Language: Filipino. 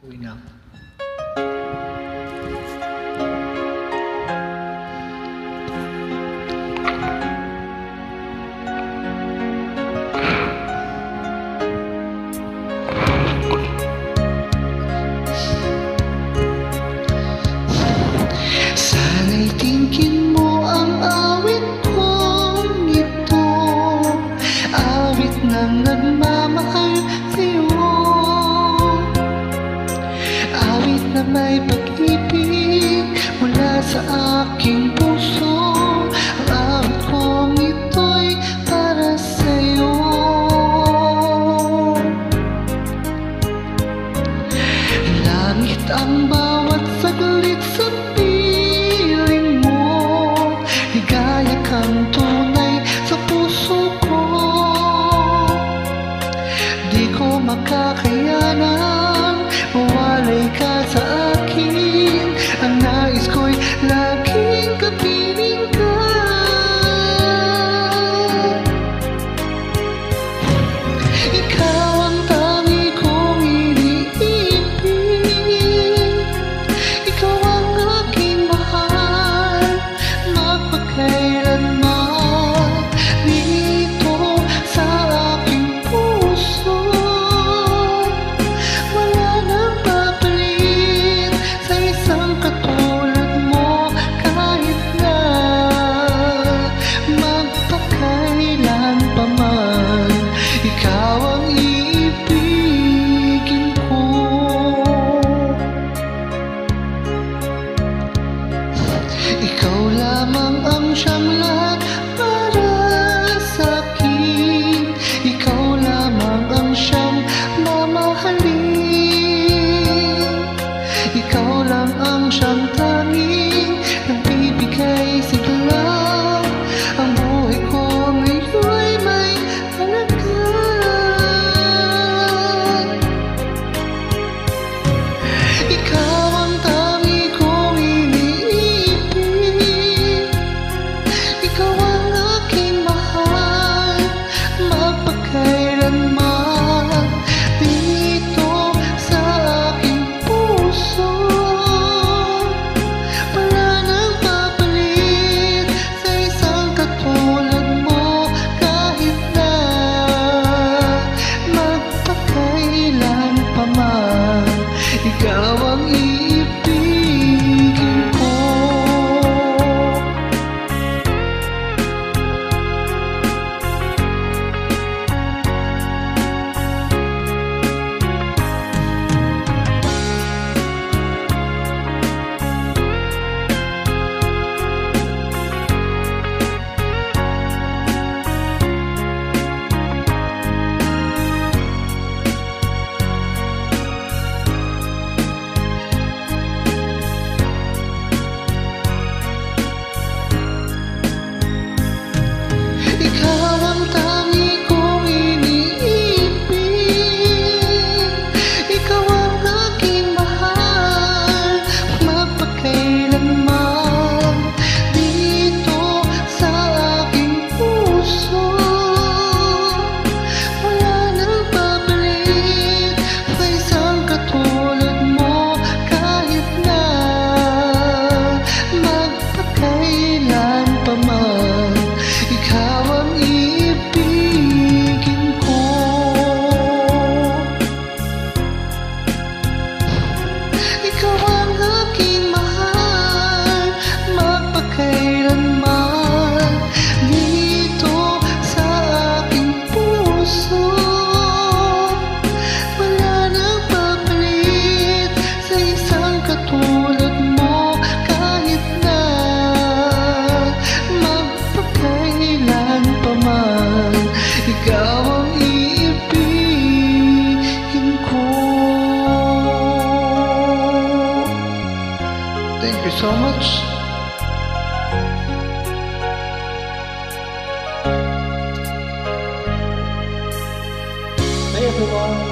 Uwi na. Sana'y tingin mo ang awit kong ito, awit ng nagmamahal sa'yo, awit na may pag-ibig mula sa aking puso. Ang awit kong ito'y para sa'yo. Langit ang bawat saglit sa piling mo, ligaya kang tunay sa puso ko. Di ko makakayanan mawalay ka sa akin. Ang nais ko'y laging kapiling ka. Ikaw ang tangi kong iniibig, ikaw ang aking mahal, mapagkailanman. Dito sa aking puso, wala nang papalit sa isang katulad mo. Kahit na magpakailan pa man, ikaw ang iibigin ko. Ikaw lamang ang siyang lahat para sa'kin. Ikaw lamang ang siyang mamahalin. Ikaw lang ang siyang tanging nagbibigay sigla. Ang buhay ko ngayon'y may halaga. Ikaw ang tangi kong iniibig, ikaw ang aking mahal, mapagkailanman. Dito sa aking puso, wala nang papalit sa isang katulad mo. Kahit na magpakailan pa man, ikaw ang iibigin ko. Ikaw ang tangi kong iniibig, ikaw ang aking mahal, mapagkailanman. Dito sa aking puso, wala nang papalit sa isang katulad mo. Kahit na magpakailan pa man, ikaw ang iibigin ko. Ikaw ang aking mahal, mapagkailanman. Dito sa aking puso, wala nang papalit sa isang katulad mo. Kahit na magpakailan pa man, ikaw ang iibigin ko. Thank you so much. Hey everyone!